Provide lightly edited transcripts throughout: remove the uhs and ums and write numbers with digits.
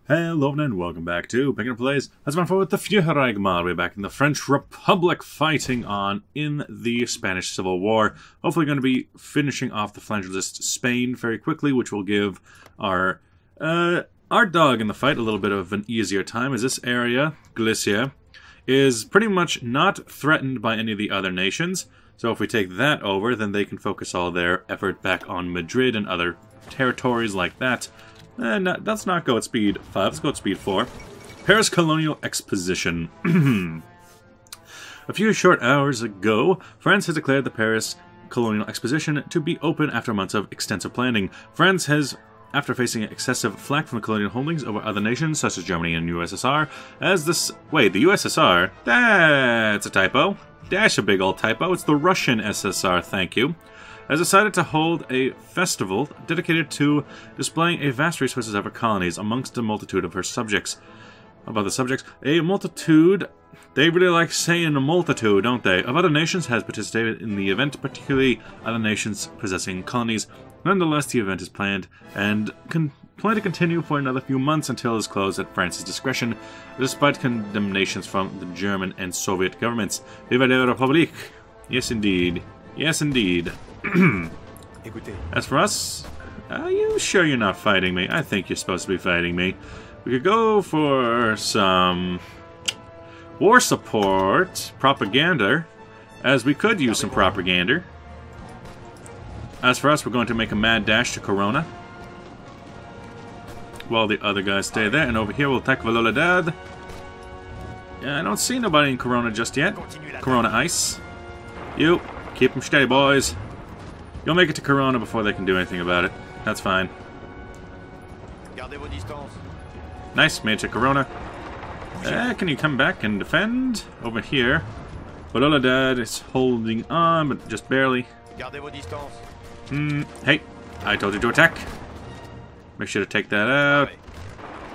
Hello and welcome back to Picking Up Plays. Let's move forward with the Fuhrerreich mod. We're back in the French Republic fighting on in the Spanish Civil War. Hopefully going to be finishing off the Flangelist Spain very quickly, which will give our dog in the fight a little bit of an easier time, as this area, Galicia, is pretty much not threatened by any of the other nations. So if we take that over, then they can focus all their effort back on Madrid and other territories like that. Let's not go at speed 5, let's go at speed 4. Paris Colonial exposition. A few short hours ago, France has declared the Paris Colonial exposition to be open after months of extensive planning. France has, after facing excessive flack from the colonial holdings over other nations such as Germany and USSR, as this... Wait, the USSR? That's a typo. Dash a big old typo. It's the Russian SSR, thank you. Has decided to hold a festival dedicated to displaying a vast resources of her colonies amongst a multitude of her subjects. About the subjects, a multitude, they really like saying a multitude, don't they, of other nations has participated in the event, particularly other nations possessing colonies. Nonetheless, the event is planned and planned to continue for another few months until it is closed at France's discretion, despite condemnations from the German and Soviet governments. Vive la République! Yes, indeed. Yes, indeed. As for us, are you sure you're not fighting me? I think you're supposed to be fighting me. We could go for some war support, propaganda, as we could use some propaganda. As for us, we're going to make a mad dash to Corona, while the other guys stay there, and over here we'll attack Valladolid. Yeah, I don't see nobody in Corona just yet. Corona ice. You, keep them steady, boys. You'll make it to Corona before they can do anything about it. That's fine. Nice, made it to Corona. Can you come back and defend? Over here. Valladolid is holding on, but just barely. Hey, I told you to attack. Make sure to take that out.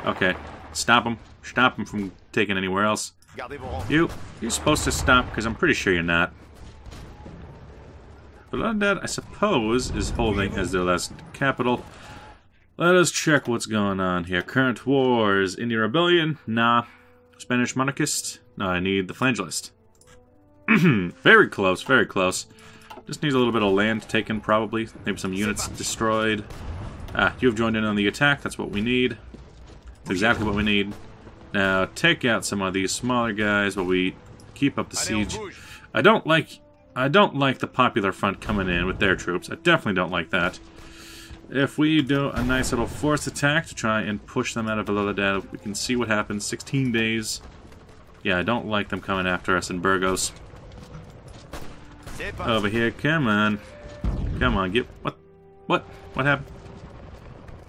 Okay, stop him. Stop him from taking anywhere else. You're supposed to stop, because I'm pretty sure you're not. Ryland, I suppose, is holding as their last capital. Let us check what's going on here. Current wars. Indian Rebellion? Nah. Spanish Monarchist? No, I need the Flangelist. Very close, very close. Just needs a little bit of land taken, probably. Maybe some units destroyed. Ah, you've joined in on the attack. That's what we need. That's exactly what we need. Now, take out some of these smaller guys while we keep up the siege. I don't like the Popular Front coming in with their troops. I definitely don't like that. If we do a nice little force attack to try and push them out of Valladolid, we can see what happens. 16 days. Yeah, I don't like them coming after us in Burgos. Over here, come on. Come on, get... What happened?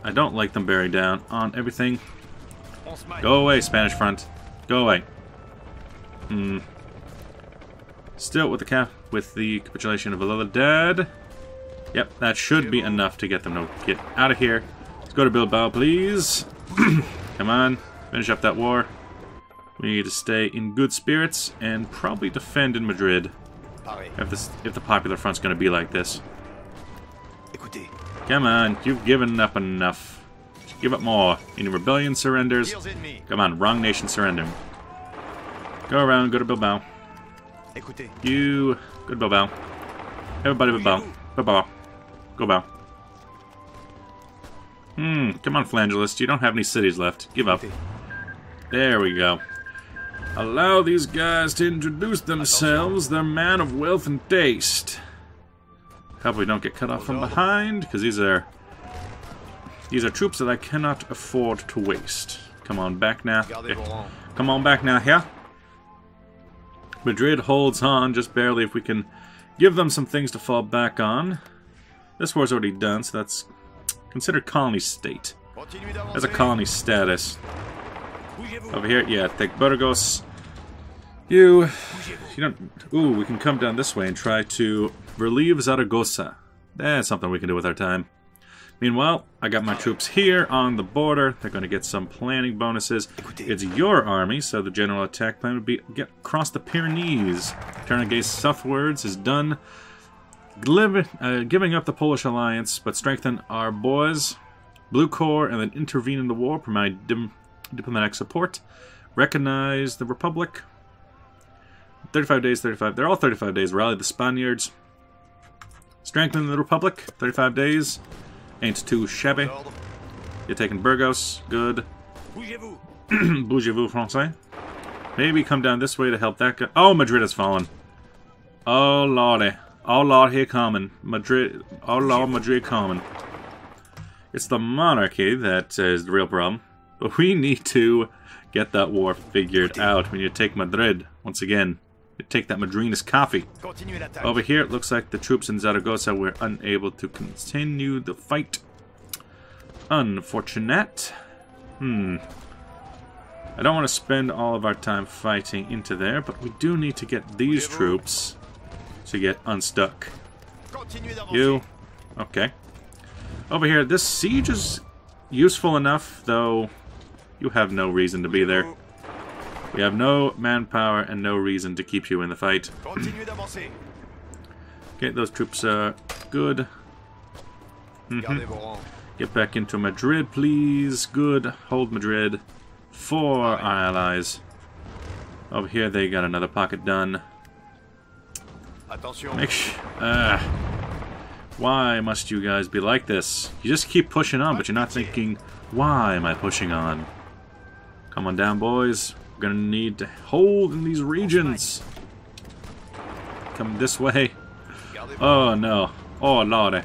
I don't like them bearing down on everything. Go away, Spanish Front. Go away. Still with the capitulation of Valladolid. Yep, that should be enough to get them to get out of here. Let's go to Bilbao, please. Come on, finish up that war. We need to stay in good spirits and probably defend in Madrid. If the Popular Front's going to be like this. Come on, you've given up enough. Give up more. Any rebellion surrenders? Come on, wrong nation surrendering. Go around, go to Bilbao. You... Go to Bilbao. Everybody Bilbao. Bilbao. Go Bilbao. Come on, Flangelist. You don't have any cities left. Give up. There we go. Allow these guys to introduce themselves. They're man of wealth and taste. Hope we don't get cut off from behind, because these are troops that I cannot afford to waste. Come on back now. Yeah. Come on back now, here. Madrid holds on just barely if we can give them some things to fall back on. This war's already done, so that's considered colony state. As a colony status. Over here, yeah, take Burgos. You don't... Ooh, we can come down this way and try to relieve Zaragoza. That's something we can do with our time. Meanwhile, I got my troops here on the border. They're going to get some planning bonuses. It's your army, so the general attack plan would be get across the Pyrenees. Turn against southwards is done. Giving up the Polish alliance, but strengthen our boys. Blue Corps, and then intervene in the war, diplomatic support. Recognize the Republic. 35 days, 35. They're all 35 days. Rally the Spaniards. Strengthen the Republic. 35 days. Ain't too shabby. You're taking Burgos. Good. Bougez-vous, Francais. Maybe come down this way to help that guy. Oh, Madrid has fallen. Oh, lordy. Oh, Lord, here coming. Madrid. Oh, Lord, Madrid coming. It's the monarchy that is the real problem. But we need to get that war figured out. We need to take Madrid once again. We take that Madrinist coffee. Over here, it looks like the troops in Zaragoza were unable to continue the fight. Unfortunate. I don't want to spend all of our time fighting into there, but we do need to get these troops to get unstuck. You. Okay. Over here, this siege is useful enough, though you have no reason to be there. We have no manpower and no reason to keep you in the fight. Okay, those troops are good. Get back into Madrid, please. Good. Hold Madrid. For our allies. Over here, they got another pocket done. Why must you guys be like this? You just keep pushing on, but you're not thinking, why am I pushing on? Come on down, boys. We're gonna need to hold in these regions. Come this way. Oh, no. Oh, lordy.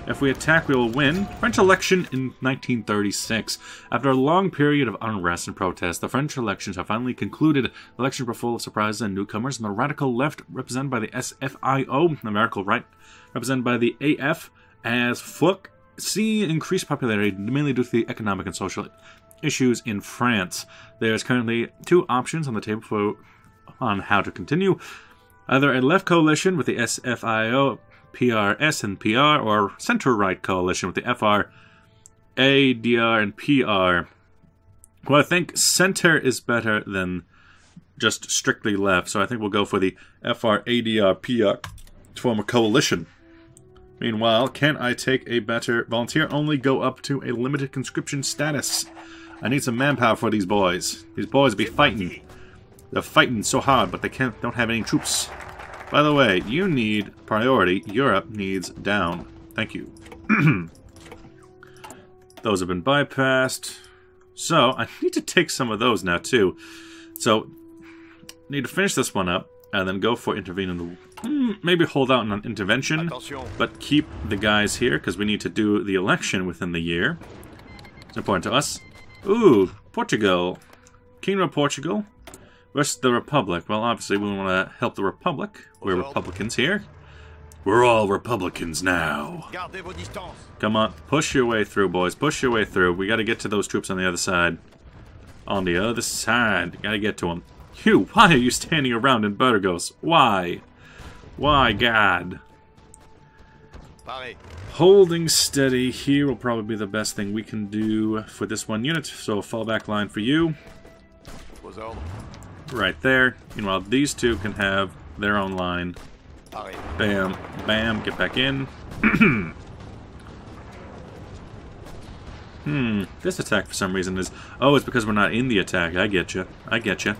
If we attack, we will win. French election in 1936. After a long period of unrest and protest, the French elections have finally concluded. The elections were full of surprises and newcomers, and the radical left, represented by the SFIO, the radical right, represented by the AF, as FUC, see increased popularity mainly due to the economic and social issues in France. There's currently two options on the table on how to continue. Either a left coalition with the SFIO, PRS and PR, or center-right coalition with the FR, ADR, and PR. Well, I think center is better than just strictly left, so I think we'll go for the FR, ADR, PR to form a coalition. Meanwhile, can I take a better volunteer? Only go up to a limited conscription status. I need some manpower for these boys. These boys be fighting. They're fighting so hard, but they don't have any troops. By the way, you need priority. Europe needs down. Thank you. Those have been bypassed. So, I need to take some of those now, too. So, need to finish this one up, and then go for intervene in the... maybe hold out on intervention, but keep the guys here, because we need to do the election within the year. It's important to us. Ooh, Portugal. Kingdom of Portugal versus the Republic. Well, obviously, we want to help the Republic. We're Republicans here. We're all Republicans now. Come on, push your way through, boys. Push your way through. We got to get to those troops on the other side. On the other side. Got to get to them. You, why are you standing around in Burgos? Why? Why, God? Holding steady here will probably be the best thing we can do for this one unit. So, fallback line for you. Right there. Meanwhile, these two can have their own line. Bam, bam, get back in. This attack for some reason is... Oh, it's because we're not in the attack. I get you. I get you.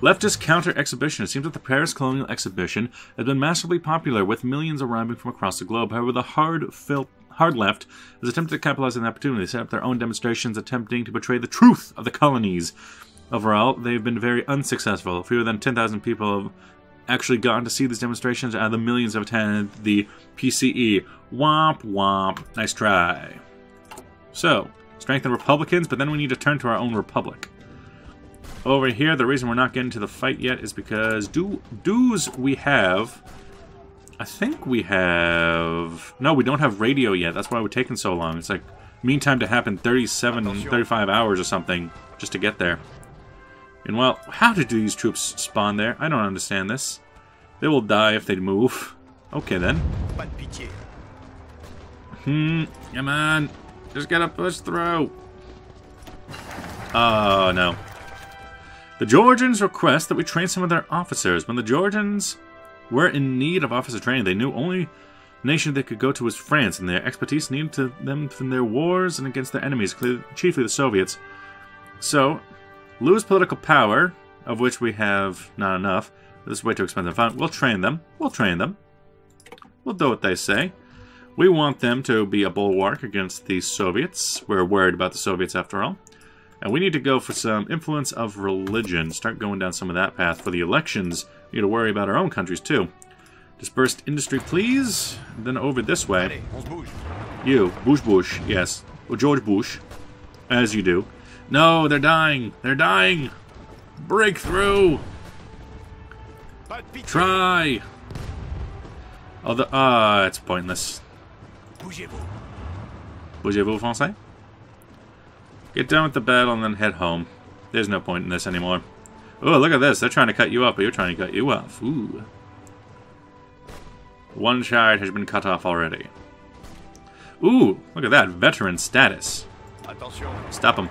Leftist counter-exhibition. It seems that the Paris Colonial exhibition has been massively popular, with millions arriving from across the globe. However, the hard left has attempted to capitalize on the opportunity. They set up their own demonstrations attempting to portray the truth of the colonies. Overall, they've been very unsuccessful. Fewer than 10,000 people have actually gotten to see these demonstrations, and the millions have attended the PCE. Womp womp. Nice try. So, strengthen Republicans, but then we need to turn to our own Republic. Over here, the reason we're not getting to the fight yet is because dues we have... I think we have... No, we don't have radio yet. That's why we're taking so long. It's like, mean time to happen 35 hours or something just to get there. And well, how did these troops spawn there? I don't understand this. They will die if they move. Okay then. Come on. Just gotta push through. Oh no. The Georgians request that we train some of their officers. When the Georgians were in need of officer training, they knew only The nation they could go to was France, and their expertise needed to them from their wars and against their enemies, chiefly the Soviets. So, lose political power, of which we have not enough. This is way too expensive. Fine, we'll train them. We'll train them. We'll do what they say. We want them to be a bulwark against the Soviets. We're worried about the Soviets after all. And we need to go for some influence of religion. Start going down some of that path. For the elections, we need to worry about our own countries too. Dispersed industry, please. And then over this way. You, Bush, yes. Or George Bush. As you do. No, they're dying. They're dying. Breakthrough. Try. Although, it's pointless. Bougez-vous, français? Get done with the battle and then head home. There's no point in this anymore. Oh, look at this. They're trying to cut you up, but you're trying to cut you off. Ooh. One shard has been cut off already. Ooh, look at that. Veteran status. Stop them.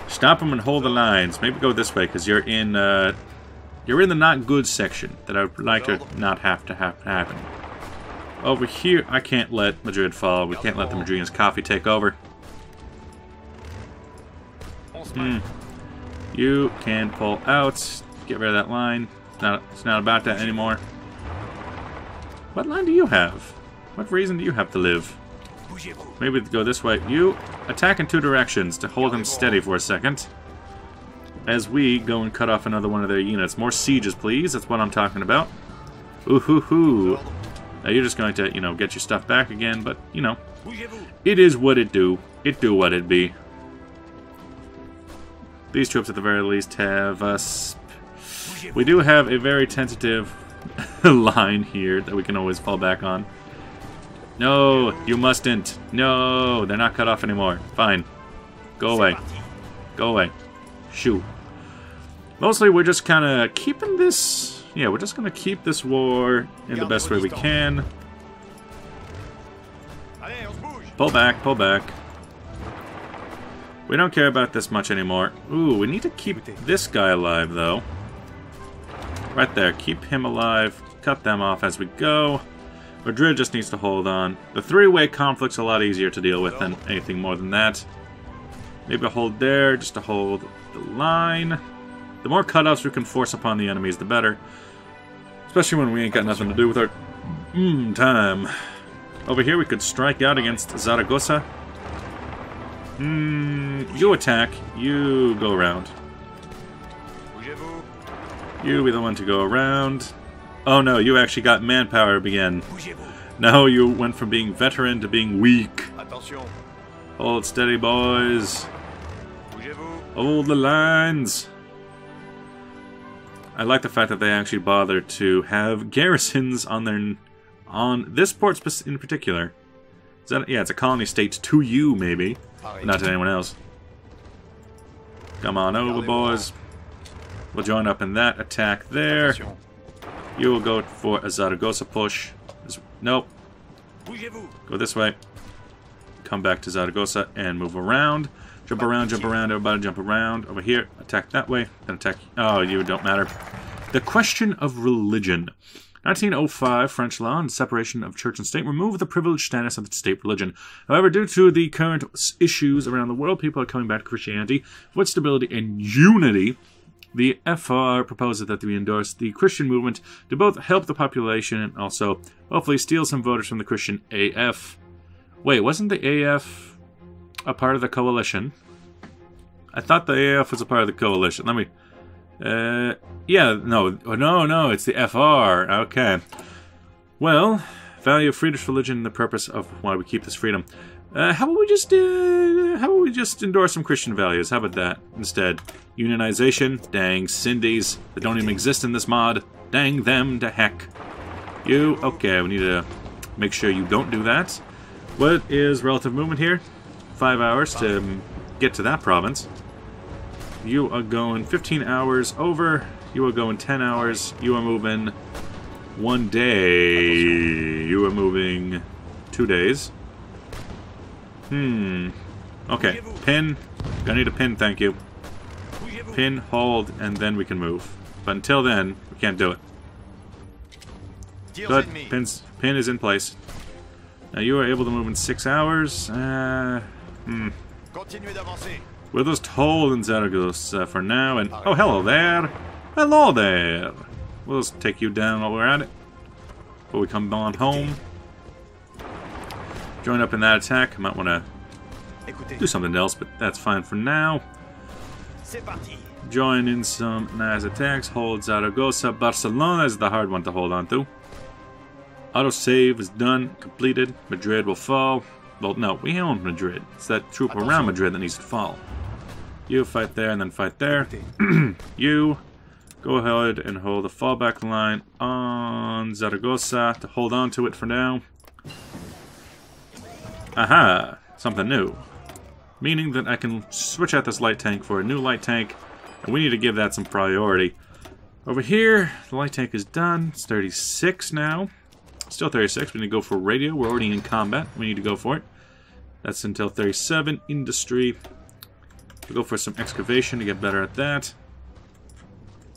Stop them and hold the lines. Maybe go this way, because you're in the not good section that I would like to not have to happen. Over here, I can't let Madrid fall. We can't let the Madridians' coffee take over. You can pull out. Get rid of that line. It's not about that anymore. What line do you have? What reason do you have to live? Maybe go this way. You attack in two directions to hold them steady for a second. As we go and cut off another one of their units. More sieges, please. That's what I'm talking about. Ooh-hoo-hoo. Now you're just going to, get your stuff back again, but, it is what it do. It do what it be. These troops, at the very least, have us... We do have a very tentative line here that we can always fall back on. No, you mustn't. No, they're not cut off anymore. Fine. Go away. Go away. Shoo. Mostly, we're just kind of keeping this... Yeah, we're just going to keep this war in the best way we can. Pull back, pull back. We don't care about this much anymore. Ooh, we need to keep this guy alive, though. Right there. Keep him alive. Cut them off as we go. Madrid just needs to hold on. The three-way conflict's a lot easier to deal with than anything more than that. Maybe a hold there, just to hold the line. The more cutoffs we can force upon the enemies, the better. Especially when we ain't got nothing to do with our time. Over here we could strike out against Zaragoza. You attack. You go around. You be the one to go around. Oh no, you actually got manpower again. No, you went from being veteran to being weak. Hold steady, boys. Hold the lines. I like the fact that they actually bothered to have garrisons on this port in particular. Is that, yeah, it's a colony state to you, maybe. Not to anyone else. Come on over, boys. We'll join up in that attack there. You will go for a Zaragoza push. Nope. Go this way. Come back to Zaragoza and move around. Jump around, everybody jump around. Over here, attack that way. Then attack... Oh, you don't matter. The question of religion. 1905, French law and separation of church and state removed the privileged status of the state religion. However, due to the current issues around the world, people are coming back to Christianity with stability and unity. The FR proposes that we endorse the Christian movement to both help the population and also hopefully steal some voters from the Christian AF. Wait, wasn't the AF a part of the coalition? I thought the AF was a part of the coalition. Let me... yeah, no, it's the FR. Okay. Well, value of freedom, religion, and the purpose of why we keep this freedom. How about we just endorse some Christian values? How about that instead? Unionization, dang Cindy's that don't even exist in this mod. Dang them to heck. You, okay, we need to make sure you don't do that. What is relative movement here? 5 hours to get to that province. You are going 15 hours over. You are going 10 hours. You are moving 1 day. You are moving 2 days. Okay, pin. Gonna need a pin, thank you. Pin, hold, and then we can move. But until then, we can't do it. Good. Pins Pin is in place. Now you are able to move in 6 hours. We'll just hold in Zaragoza for now. And oh, hello there. Hello there. We'll just take you down while we're at it. Before we come on home. Join up in that attack. I might want to do something else, but that's fine for now. Join in some nice attacks. Hold Zaragoza. Barcelona is the hard one to hold on to. Autosave is done. Completed. Madrid will fall. Well, no, we own Madrid. It's that troop around Madrid that needs to fall. You fight there and then fight there. You go ahead and hold a fallback line on Zaragoza to hold on to it for now. Aha! Something new. Meaning that I can switch out this light tank for a new light tank. And we need to give that some priority. Over here, the light tank is done. It's 36 now. Still 36. We need to go for radio. We're already in combat. We need to go for it. That's until 37. Industry. We'll go for some excavation to get better at that.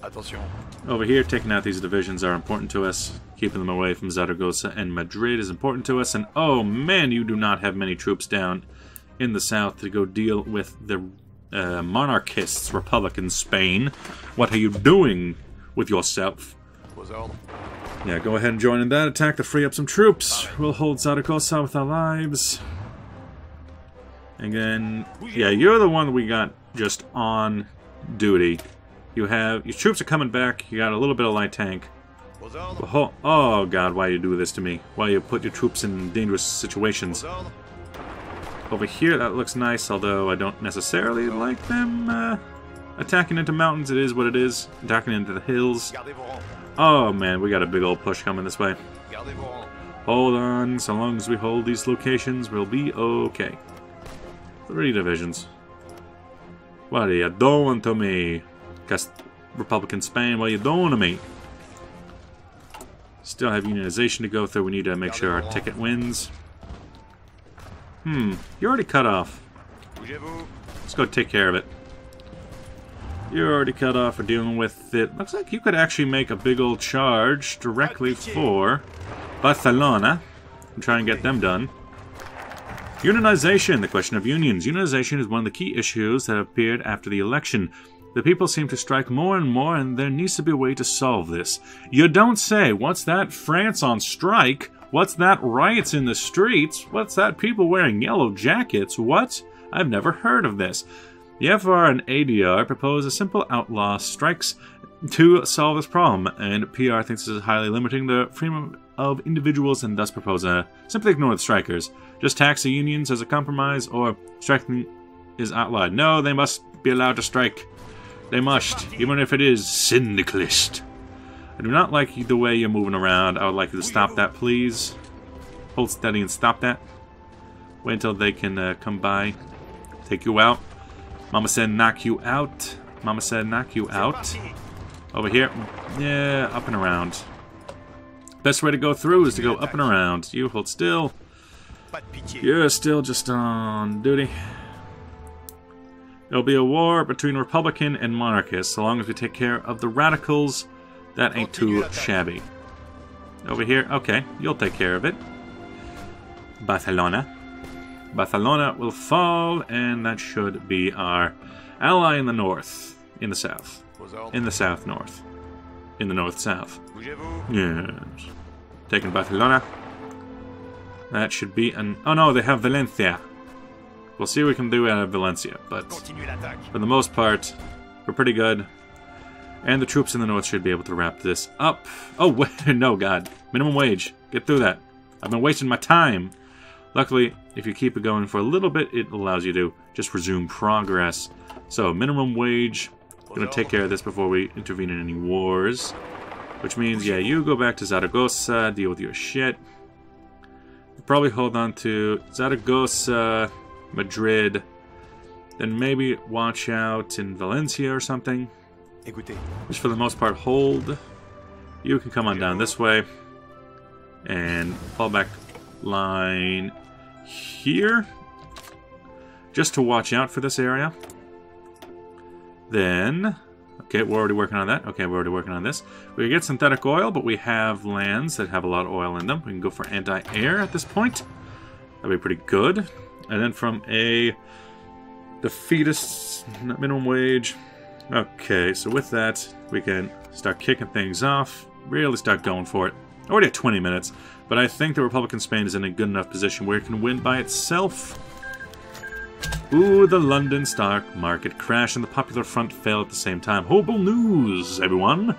Attention. Over here, taking out these divisions are important to us. Keeping them away from Zaragoza and Madrid is important to us. And oh man, you do not have many troops down in the south to go deal with the monarchists, Republican Spain. What are you doing with yourself? Yeah, go ahead and join in that attack to free up some troops. We'll hold Zaragoza with our lives. Again, yeah, you're the one we got just on duty. You have... your troops are coming back. You got a little bit of light tank. Oh god, why you do this to me? Why you put your troops in dangerous situations? Over here, that looks nice, although I don't necessarily like them attacking into mountains. It is what it is. Attacking into the hills. Oh man, we got a big old push coming this way. Hold on, so long as we hold these locations, we'll be okay. 3 divisions. What are you doing to me? Republican Spain, what are you doing to me? Still have unionization to go through. We need to make sure our ticket wins. You're already cut off. Let's go take care of it. You're already cut off for dealing with it. Looks like you could actually make a big old charge directly for Barcelona and try and get them done. Unionization, the question of unions. Unionization is one of the key issues that appeared after the election. The people seem to strike more and more, and there needs to be a way to solve this. You don't say. What's that? France on strike? What's that? Riots in the streets? What's that? People wearing yellow jackets? What? I've never heard of this. The FR and ADR propose a simple outlaw strikes to solve this problem, and PR thinks this is highly limiting the freedom of individuals and thus propose a simply ignore the strikers. Just tax the unions as a compromise, or striking is outlawed. No, they must be allowed to strike. They must, even if it is syndicalist. I do not like the way you're moving around. I would like you to stop that, please. Hold steady and stop that. Wait until they can come by. Take you out. Mama said knock you out. Mama said knock you out. Over here. Yeah, up and around. Best way to go through is to go up and around. You hold still. You're still just on duty. There'll be a war between Republican and monarchists, so long as we take care of the radicals. That ain't too shabby. Over here, okay, you'll take care of it. Barcelona. Barcelona will fall, and that should be our ally in the north. In the south. In the south-north. In the north-south. Yes. Taking Barcelona. That should be an... oh no, they have Valencia. We'll see what we can do out of Valencia, but for the most part, we're pretty good. And the troops in the north should be able to wrap this up. Oh, wait, no, God. Minimum wage. Get through that. I've been wasting my time. Luckily, if you keep it going for a little bit, it allows you to just resume progress. So, minimum wage. Gonna take care of this before we intervene in any wars. Which means, yeah, you go back to Zaragoza, deal with your shit. Probably hold on to Zaragoza, Madrid, then maybe watch out in Valencia or something. Which for the most part hold. You can come on down this way and fall back line here just to watch out for this area. Then Okay, we're already working on that. Okay, we're already working on this. We can get synthetic oil, but we have lands that have a lot of oil in them. We can go for anti-air at this point. That'd be pretty good. And then from a defeatist minimum wage. Okay, so with that, we can start kicking things off. Really start going for it. Already at 20 minutes, but I think the Republican Spain is in a good enough position where it can win by itself. Ooh, the London stock market crash and the Popular Front fell at the same time. Horrible news, everyone!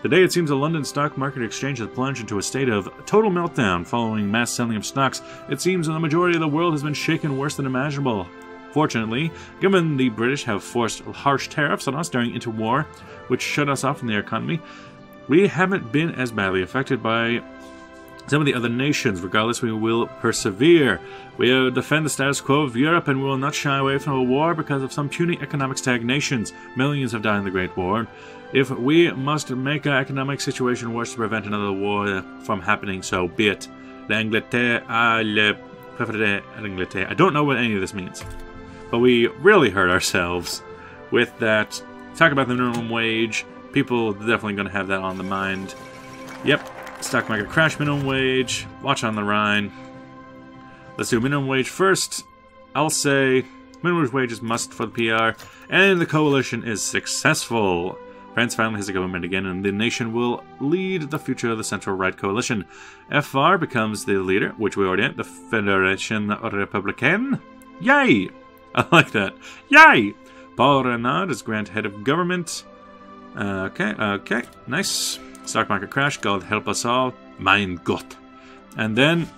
Today, it seems the London stock market exchange has plunged into a state of total meltdown following mass selling of stocks. It seems the majority of the world has been shaken worse than imaginable. Fortunately, given the British have forced harsh tariffs on us during interwar, which shut us off from the economy, we haven't been as badly affected by some of the other nations. Regardless, we will persevere. We will defend the status quo of Europe, and we will not shy away from a war because of some puny economic stagnations. Millions have died in the Great War. If we must make our economic situation worse to prevent another war from happening, so be it. L'Angleterre a le préféré à l'Angleterre. I don't know what any of this means, but we really hurt ourselves with that. Talk about the minimum wage. People are definitely going to have that on the mind. Yep. Stock market crash, minimum wage, watch on the Rhine. Let's do minimum wage first. I'll say minimum wage is must for the PR, and the coalition is successful. France finally has a government again, and the nation will lead the future of the central-right coalition. FR becomes the leader, which we already had, the Fédération Républicaine. Yay! I like that. Yay! Paul Renard is Grand Head of Government. Okay, nice. Stock market crash, God help us all. Mein Gott. And then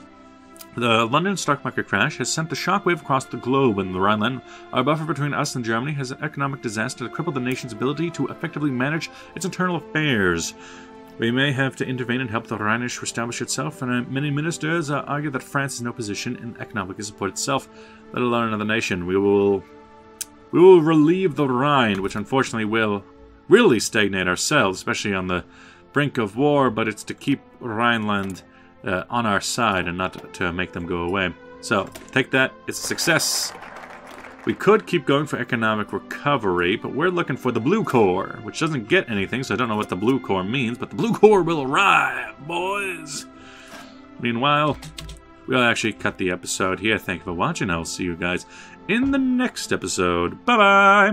the London stock market crash has sent the shockwave across the globe, and the Ryland, our buffer between us and Germany, has an economic disaster that crippled the nation's ability to effectively manage its internal affairs. We may have to intervene and help the Rhinish establish itself, and many ministers argue that France is in no position in economically to support itself, let alone another nation. We will relieve the Rhine, which unfortunately will really stagnate ourselves, especially on the brink of war, but it's to keep Rhineland on our side and not to make them go away. So, take that. It's a success. We could keep going for economic recovery, but we're looking for the Blue Corps, which doesn't get anything, so I don't know what the Blue Corps means, but the Blue Corps will arrive, boys! Meanwhile, we'll actually cut the episode here. Thank you for watching. I'll see you guys in the next episode. Bye-bye!